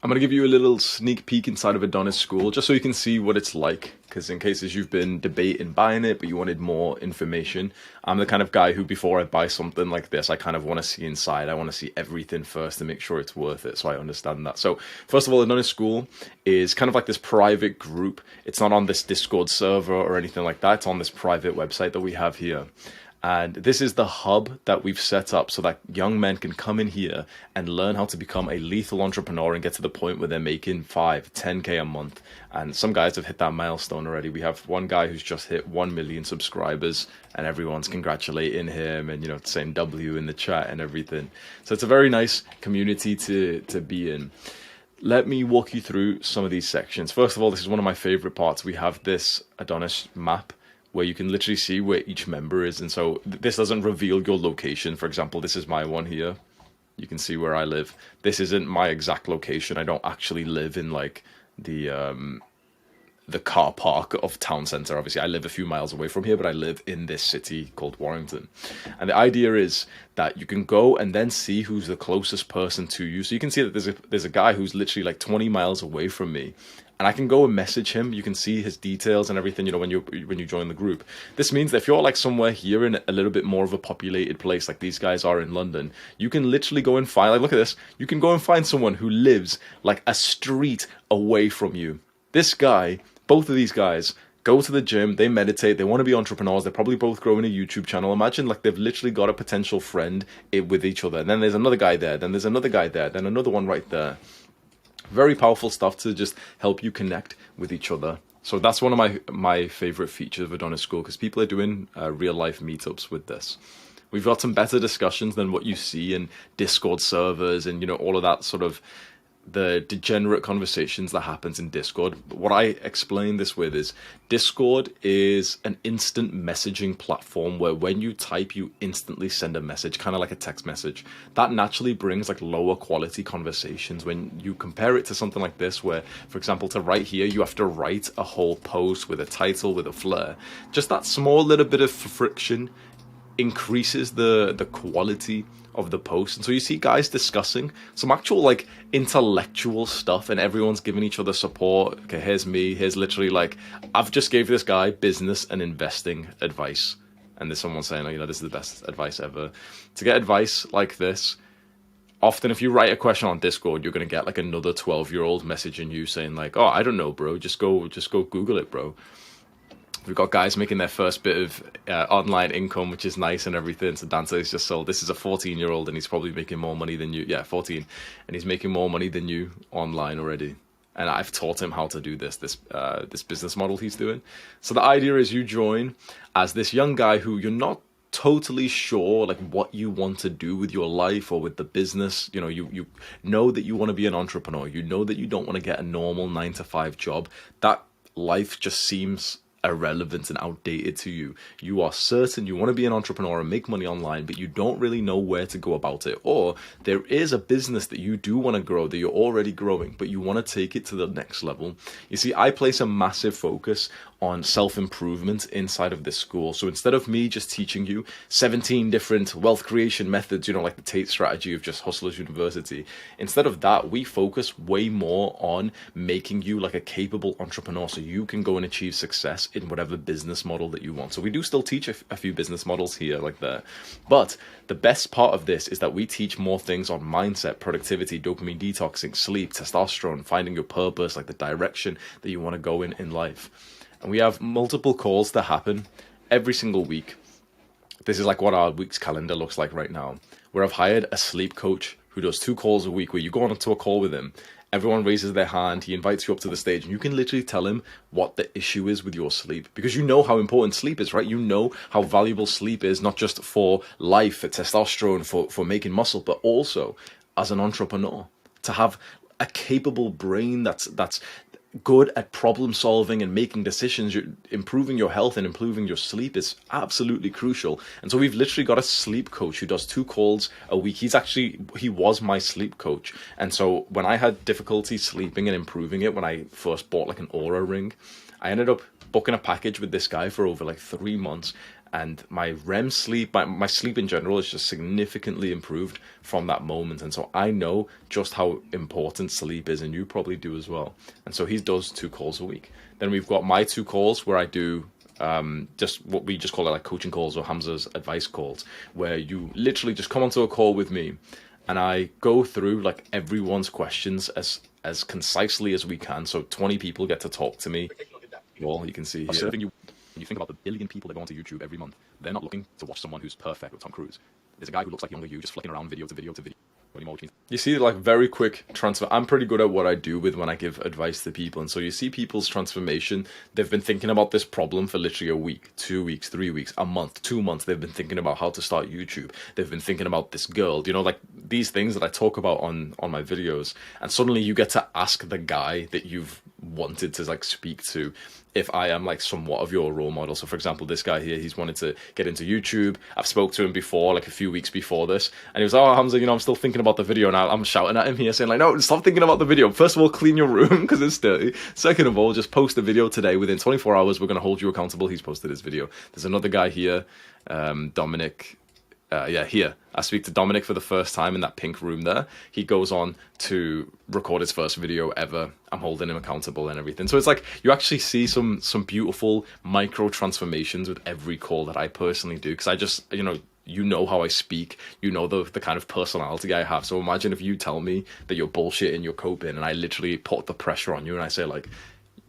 I'm going to give you a little sneak peek inside of Adonis School, just so you can see what it's like, because in cases you've been debating buying it, but you wanted more information, I'm the kind of guy who, before I buy something like this, I kind of want to see inside. I want to see everything first to make sure it's worth it, so I understand that. So, first of all, Adonis School is kind of like this private group. It's not on this Discord server or anything like that. It's on this private website that we have here. And this is the hub that we've set up so that young men can come in here and learn how to become a lethal entrepreneur and get to the point where they're making 10K a month. And some guys have hit that milestone already. We have one guy who's just hit 1 million subscribers and everyone's congratulating him and, saying W in the chat and everything. So it's a very nice community to be in. Let me walk you through some of these sections. First of all, this is one of my favorite parts. We have this Adonis map where you can literally see where each member is. And so this doesn't reveal your location. For example, this is my one here. You can see where I live. This isn't my exact location. I don't actually live in like the car park of town center. Obviously, I live a few miles away from here, but I live in this city called Warrington. And the idea is that you can go and then see who's the closest person to you. So you can see that there's a guy who's literally like 20 miles away from me. And I can go and message him. You can see his details and everything, when you join the group. This means that if you're like somewhere here in a little bit more of a populated place, like these guys are in London, you can literally go and find, like, look at this. You can go and find someone who lives like a street away from you. This guy, both of these guys, go to the gym, they meditate, they want to be entrepreneurs, they're probably both growing a YouTube channel. Imagine like they've literally got a potential friend with each other. And then there's another guy there, then there's another guy there, then another one right there. Very powerful stuff to just help you connect with each other. So that's one of my favorite features of Adonis School, because people are doing real life meetups with this. We've got some better discussions than what you see in Discord servers and all of that sort of the degenerate conversations that happens in Discord. But what I explain this with is Discord is an instant messaging platform where when you type, you instantly send a message, kind of like a text message. That naturally brings like lower quality conversations. When you compare it to something like this, where, for example, to write here, you have to write a whole post with a title, with a flair. Just that small little bit of friction increases the quality of the post. And so you see guys discussing some actual like intellectual stuff and everyone's giving each other support. Okay, here's me, here's literally like, I've just gave this guy business and investing advice. And there's someone saying, this is the best advice ever. To get advice like this, often if you write a question on Discord, you're going to get like another 12-year-old messaging you saying like, oh, I don't know, bro, just go Google it, bro. We've got guys making their first bit of online income, which is nice and everything. So Dante is just sold. This is a 14-year-old and he's probably making more money than you. Yeah, 14. And he's making more money than you online already. And I've taught him how to do this business model he's doing. So the idea is you join as this young guy who you're not totally sure like what you want to do with your life or with the business. You know that you want to be an entrepreneur. You know that you don't want to get a normal 9-to-5 job. That life just seems irrelevant and outdated to you. You are certain you want to be an entrepreneur and make money online, but you don't really know where to go about it. Or there is a business that you do want to grow, that you're already growing, but you want to take it to the next level. You see, I place a massive focus on self-improvement inside of this school. So instead of me just teaching you 17 different wealth creation methods, like the Tate strategy of just Hustlers University, instead of that, we focus way more on making you like a capable entrepreneur so you can go and achieve success in whatever business model that you want. So we do still teach a few business models here like that. But the best part of this is that we teach more things on mindset, productivity, dopamine detoxing, sleep, testosterone, finding your purpose, like the direction that you want to go in life. And we have multiple calls that happen every single week. This is like what our week's calendar looks like right now, where I've hired a sleep coach who does 2 calls a week, where you go on to a call with him. Everyone raises their hand, he invites you up to the stage, and you can literally tell him what the issue is with your sleep. Because you know how important sleep is, right? You know how valuable sleep is, not just for life, for testosterone, for making muscle, but also as an entrepreneur. To have a capable brain that's good at problem solving and making decisions, improving your health and improving your sleep is absolutely crucial. And so we've literally got a sleep coach who does 2 calls a week. He was my sleep coach. And so when I had difficulty sleeping and improving it, when I first bought like an Aura ring, I ended up booking a package with this guy for over like 3 months. and my REM sleep, my sleep in general is just significantly improved from that moment. And so I know just how important sleep is, and you probably do as well. And so he does 2 calls a week. Then we've got my 2 calls where I do just what we just call it like coaching calls, or Hamza's advice calls, where you literally just come onto a call with me and I go through like everyone's questions as concisely as we can. So 20 people get to talk to me. Well, you can see here. When you think about the billion people that go onto YouTube every month, they're not looking to watch someone who's perfect with Tom Cruise. There's a guy who looks like younger you just flicking around video to video to video. You see, like, very quick transfer. I'm pretty good at what I do with when I give advice to people. And so you see people's transformation. They've been thinking about this problem for literally a week, 2 weeks, 3 weeks, a month, 2 months. They've been thinking about how to start YouTube. They've been thinking about this girl, you know, like these things that I talk about on my videos. And suddenly you get to ask the guy that you've wanted to like speak to if I am like somewhat of your role model. So for example, this guy here, he's wanted to get into YouTube. I've spoke to him before, like a few weeks before this, and he was, oh, Hamza, you know, I'm still thinking about the video. Now I'm shouting at him here saying like, no, stop thinking about the video. First of all, clean your room because it's dirty. Second of all, just post the video today. Within 24 hours, we're going to hold you accountable. He's posted his video. There's another guy here, Dominic. Here. I speak to Dominic for the first time in that pink room there. He goes on to record his first video ever. I'm holding him accountable and everything. So it's like you actually see some beautiful micro transformations with every call that I personally do, because I just, you know how I speak, you know the kind of personality I have. So imagine if you tell me that you're bullshitting, you're coping, and I literally put the pressure on you and I say like,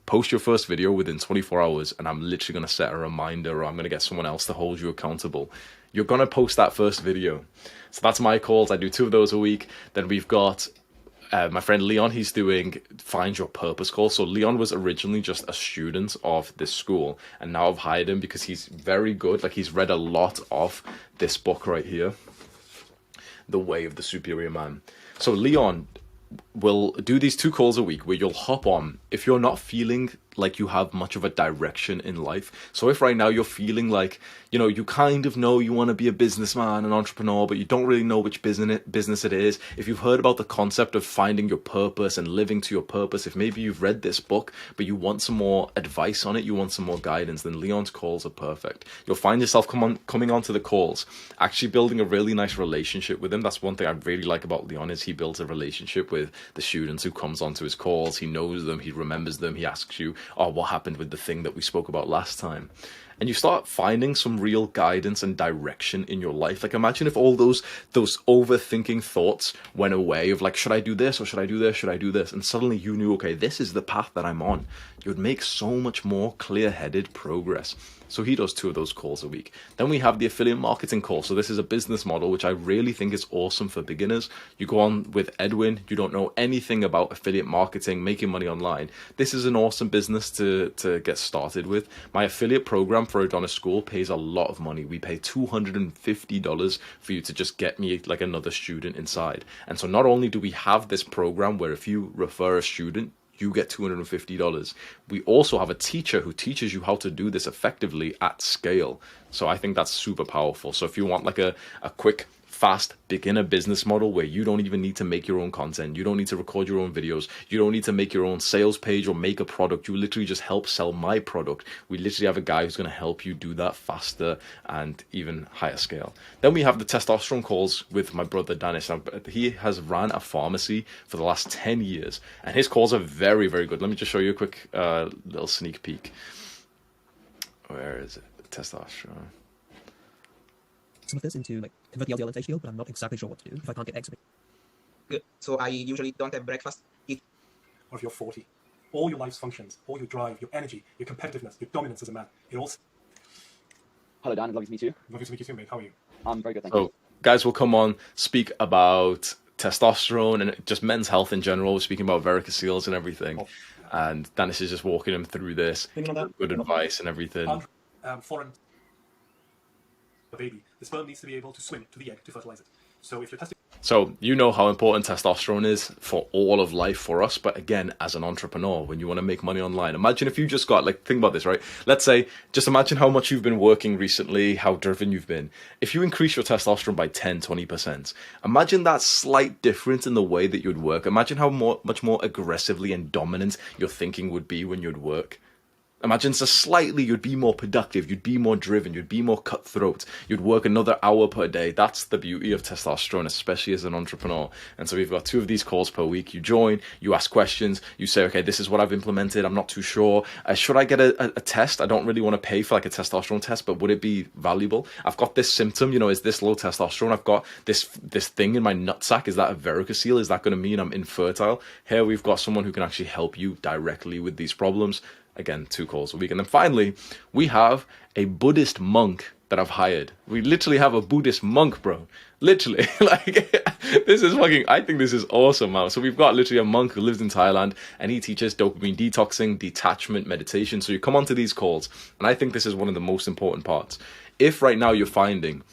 post your first video within 24 hours and I'm literally going to set a reminder, or I'm going to get someone else to hold you accountable. You're going to post that first video. So that's my calls. I do 2 of those a week. Then we've got my friend Leon. He's doing Find Your Purpose calls. So Leon was originally just a student of this school, and now I've hired him because he's very good. Like, he's read a lot of this book right here, The Way of the Superior Man. So Leon will do these 2 calls a week where you'll hop on if you're not feeling like you have much of a direction in life. So if right now you're feeling like, you kind of know you want to be a businessman, an entrepreneur, but you don't really know which business it is. If you've heard about the concept of finding your purpose and living to your purpose, if maybe you've read this book, but you want some more advice on it, you want some more guidance, then Leon's calls are perfect. You'll find yourself coming onto the calls, actually building a really nice relationship with him. That's one thing I really like about Leon, is he builds a relationship with the students who comes onto his calls. He knows them, he remembers them, he asks you, oh, what happened with the thing that we spoke about last time? And you start finding some real guidance and direction in your life. Like, imagine if all those overthinking thoughts went away of like, should I do this or should I do this? Should I do this? And suddenly you knew, okay, this is the path that I'm on. You would make so much more clear-headed progress. So he does 2 of those calls a week. Then we have the affiliate marketing call. So this is a business model which I really think is awesome for beginners. You go on with Edwin, you don't know anything about affiliate marketing, making money online. This is an awesome business to get started with. My affiliate program for Adonis School pays a lot of money. We pay $250 for you to just get me like another student inside. And so not only do we have this program where if you refer a student, you get $250. We also have a teacher who teaches you how to do this effectively at scale. So I think that's super powerful. So if you want like a quick, fast beginner business model where you don't even need to make your own content, you don't need to record your own videos, you don't need to make your own sales page or make a product, you literally just help sell my product. We literally have a guy who's going to help you do that faster and even higher scale. Then we have the testosterone calls with my brother Adonis. He has ran a pharmacy for the last 10 years and his calls are very, very good. Let me just show you a quick little sneak peek. Where is it? Testosterone. Some of this into like convert the LDL into HDL, but I'm not exactly sure what to do if I can't get eggs. Good. So I usually don't have breakfast. Or if you're 40, all your life's functions, all your drive, your energy, your competitiveness, your dominance as a man, it all... Hello, Dan. Lovely to meet you. Lovely to meet you too, mate. How are you? I'm very good, thank you. So guys will come on, speak about testosterone and just men's health in general. We're speaking about varicocele and everything. And Dennis is just walking him through this, good advice and everything. Foreign baby, the sperm needs to be able to swim to the egg to fertilize it. So if you're testing... So you know how important testosterone is for all of life for us, but again, as an entrepreneur, when you want to make money online, imagine if you just got, like, think about this, right? Let's say, just imagine how much you've been working recently, how driven you've been. If you increase your testosterone by 10, 20%, imagine that slight difference in the way that you'd work. Imagine how much more aggressively and dominant your thinking would be when you'd work. Imagine just slightly, you'd be more productive, you'd be more driven, you'd be more cutthroat, you'd work another hour per day. That's the beauty of testosterone, especially as an entrepreneur. And so we've got 2 of these calls per week. You join, you ask questions, you say, okay, this is what I've implemented, I'm not too sure. Should I get a test? I don't really want to pay for like a testosterone test, but would it be valuable? I've got this symptom, you know, is this low testosterone? I've got this thing in my nutsack. Is that a varicocele? Is that going to mean I'm infertile? Here we've got someone who can actually help you directly with these problems. Again, 2 calls a week. And then finally, we have a Buddhist monk that I've hired. We literally have a Buddhist monk, bro. Literally. Like, this is fucking, I think this is awesome, man. So we've got literally a monk who lives in Thailand, and he teaches dopamine detoxing, detachment, meditation. So you come onto these calls, and I think this is one of the most important parts. If right now you're finding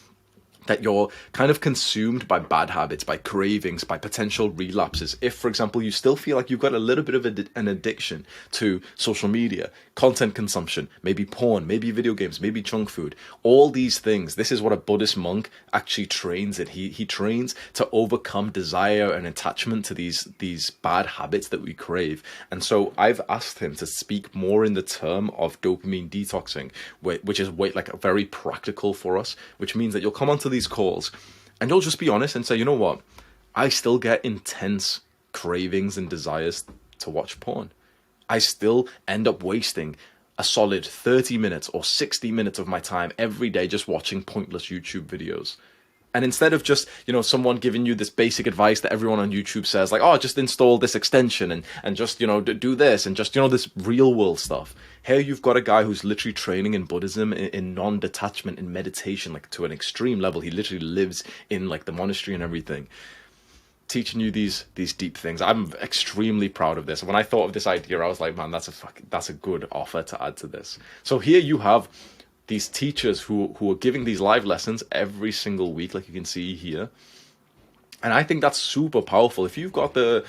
that you're kind of consumed by bad habits, by cravings, by potential relapses. If, for example, you still feel like you've got a little bit of an addiction to social media, content consumption, maybe porn, maybe video games, maybe junk food, all these things, this is what a Buddhist monk actually trains in. He trains to overcome desire and attachment to these bad habits that we crave. And so I've asked him to speak more in the term of dopamine detoxing, which is like very practical for us, which means that you'll come onto these calls and you'll just be honest and say, you know what, I still get intense cravings and desires to watch porn. I still end up wasting a solid 30 minutes or 60 minutes of my time every day just watching pointless YouTube videos. And instead of just, you know, someone giving you this basic advice that everyone on YouTube says, like, oh, just install this extension and just, you know, do this and just, you know, this real world stuff. Here you've got a guy who's literally training in Buddhism, in non-detachment, in meditation, like to an extreme level. He literally lives in like the monastery and everything, teaching you these deep things. I'm extremely proud of this. When I thought of this idea, I was like, man, that's a good offer to add to this. So here you have these teachers who are giving these live lessons every single week, like you can see here. And I think that's super powerful. If you've got the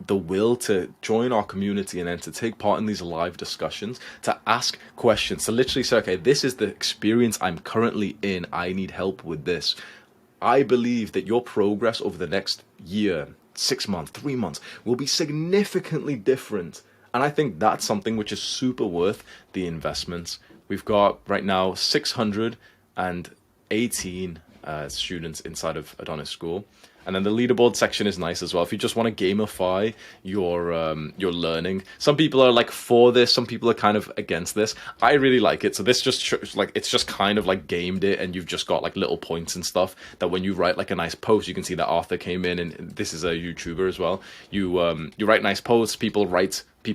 will to join our community and then to take part in these live discussions, to ask questions, to literally say, okay, this is the experience I'm currently in, I need help with this. I believe that your progress over the next year, 6 months, 3 months, will be significantly different. And I think that's something which is super worth the investments. We've got right now 618 students inside of Adonis School. And then the leaderboard section is nice as well. If you just want to gamify your learning, some people are like for this, some people are kind of against this. I really like it. So this just shows, like, it's just kind of like gamed it, and you've just got like little points and stuff that when you write like a nice post, you can see that Arthur came in, and this is a YouTuber as well. You write nice posts, people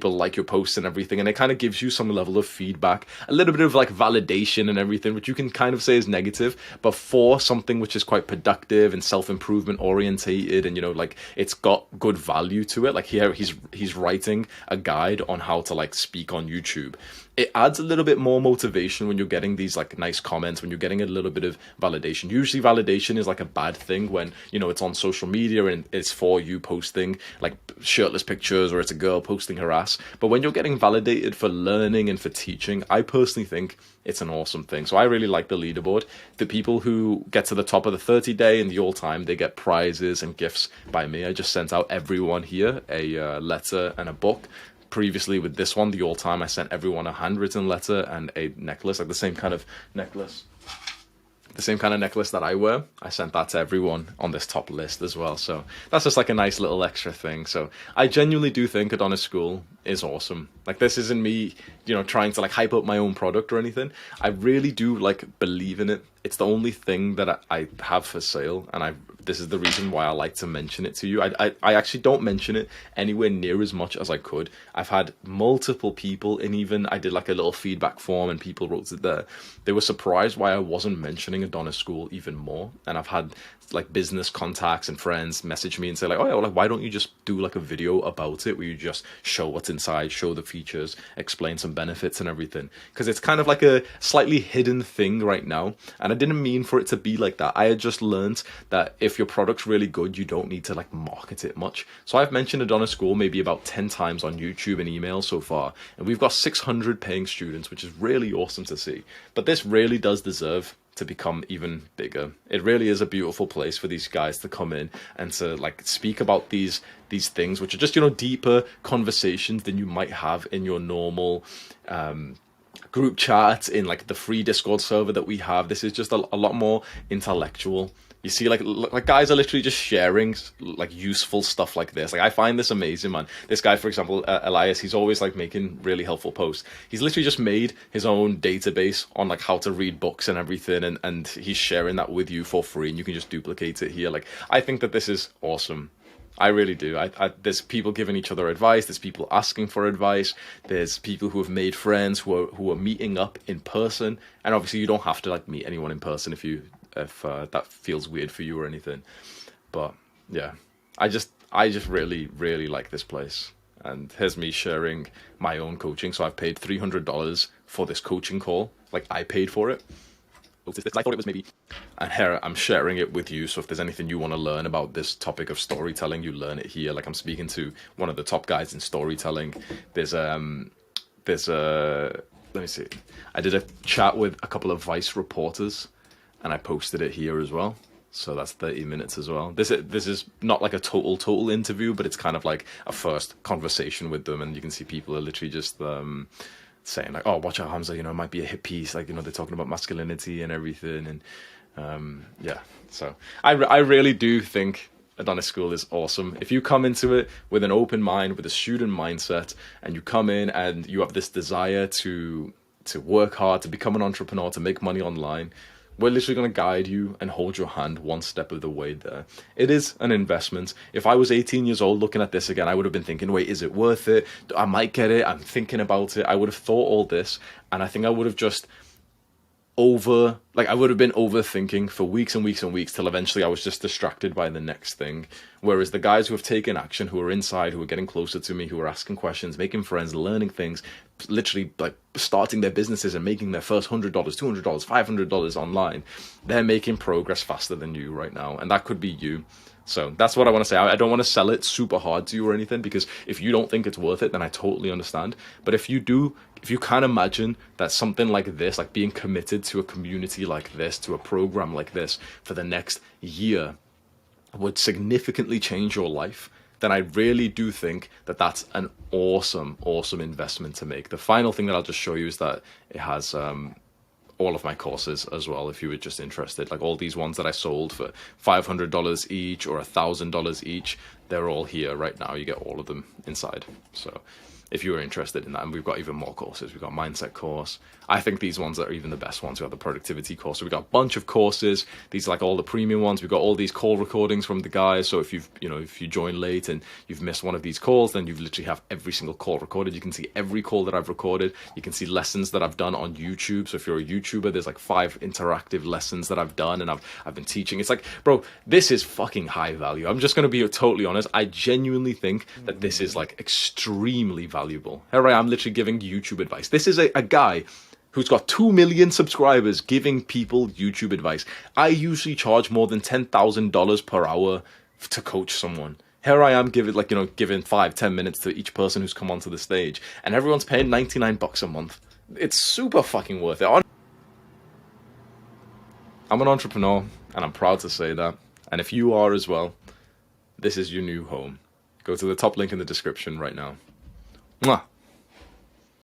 like your posts and everything, and it kind of gives you some level of feedback, a little bit of like validation and everything, which you can kind of say is negative, but for something which is quite productive and self-improvement orientated, and you know, like it's got good value to it. Like here he's writing a guide on how to like speak on YouTube. It adds a little bit more motivation when you're getting these like nice comments, when you're getting a little bit of validation. Usually validation is like a bad thing when, you know, it's on social media and it's for you posting like shirtless pictures, or it's a girl posting her ass. But when you're getting validated for learning and for teaching, I personally think it's an awesome thing. So I really like the leaderboard. The people who get to the top of the 30-day and the all-time, they get prizes and gifts by me. I just sent out everyone here a letter and a book. Previously with this one, the all-time, I sent everyone a handwritten letter and a necklace, like the same kind of necklace that I wear. I sent that to everyone on this top list as well. So that's just like a nice little extra thing. So I genuinely do think Adonis School is awesome. Like, this isn't me, you know, trying to like hype up my own product or anything. I really do like believe in it. It's the only thing that I have for sale, and this is the reason why I like to mention it to you. I actually don't mention it anywhere near as much as I could. I've had multiple people, and even I did like a little feedback form and people wrote it there. They were surprised why I wasn't mentioning Adonis School even more. And I've had like business contacts and friends message me and say like, oh yeah, well, like, why don't you just do like a video about it where you just show what's inside, show the features, explain some benefits and everything? Because it's kind of like a slightly hidden thing right now, and I didn't mean for it to be like that. I had just learned that if your product's really good, you don't need to like market it much. So I've mentioned Adonis School maybe about 10 times on YouTube and email so far, and we've got 600 paying students, which is really awesome to see. But this really does deserve to become even bigger. It really is a beautiful place for these guys to come in and to like speak about these things, which are just, you know, deeper conversations than you might have in your normal group chat in like the free Discord server that we have. This is just a lot more intellectual. You see, like guys are literally just sharing like useful stuff like this. Like I find this amazing, man. This guy, for example, Elias, he's always like making really helpful posts. He's literally just made his own database on like how to read books and everything, and he's sharing that with you for free, and you can just duplicate it here. Like I think that this is awesome. I really do. There's people giving each other advice. There's people asking for advice. There's people who have made friends who are meeting up in person. And obviously, you don't have to like meet anyone in person if that feels weird for you or anything. But yeah, I just really, really like this place. And here's me sharing my own coaching. So I've paid $300 for this coaching call. Like I paid for it. I thought it was maybe. And here I'm sharing it with you. So if there's anything you want to learn about this topic of storytelling, you learn it here. Like I'm speaking to one of the top guys in storytelling. There's let me see. I did a chat with a couple of Vice reporters, and I posted it here as well. So that's 30 minutes as well. This is not like a total interview, but it's kind of like a first conversation with them, and you can see people are literally just saying like, oh, watch out, Hamza, you know, it might be a hit piece. Like, you know, they're talking about masculinity and everything. And yeah, so I really do think Adonis School is awesome. If you come into it with an open mind, with a student mindset, and you come in and you have this desire to work hard, to become an entrepreneur, to make money online, we're literally going to guide you and hold your hand one step of the way there. It is an investment. If I was 18 years old looking at this again, I would have been thinking, wait, is it worth it? I might get it. I'm thinking about it. I would have thought all this, and I think I would have just I would have been overthinking for weeks and weeks and weeks till eventually I was just distracted by the next thing. Whereas the guys who have taken action, who are inside, who are getting closer to me, who are asking questions, making friends, learning things, literally like starting their businesses and making their first $100, $200, $500 online, they're making progress faster than you right now. And that could be you. So that's what I want to say. I don't want to sell it super hard to you or anything, because if you don't think it's worth it, then I totally understand. But if you do, if you can imagine that something like this, like being committed to a community like this, to a program like this for the next year would significantly change your life, then I really do think that that's an awesome, awesome investment to make. The final thing that I'll just show you is that it has all of my courses as well, if you were just interested. Like all these ones that I sold for $500 each or $1,000 each, they're all here right now. You get all of them inside. So if you were interested in that, and we've got even more courses. We've got mindset course. I think these ones are even the best ones. We've got the productivity course. So we've got a bunch of courses. These are like all the premium ones. We've got all these call recordings from the guys. So if if you join late and you've missed one of these calls, then you've literally have every single call recorded. You can see every call that I've recorded. You can see lessons that I've done on YouTube. So if you're a YouTuber, there's like 5 interactive lessons that I've done, and I've been teaching. It's like, bro, this is fucking high value. I'm just going to be totally honest. I genuinely think that this is like extremely valuable. Here I am literally giving YouTube advice. This is a guy who's got 2 million subscribers giving people YouTube advice. I usually charge more than $10,000 per hour to coach someone. Here I am giving 5-10 minutes to each person who's come onto the stage, and everyone's paying $99 a month. It's super fucking worth it. I'm an entrepreneur, and I'm proud to say that. And if you are as well, this is your new home. Go to the top link in the description right now. Mwah.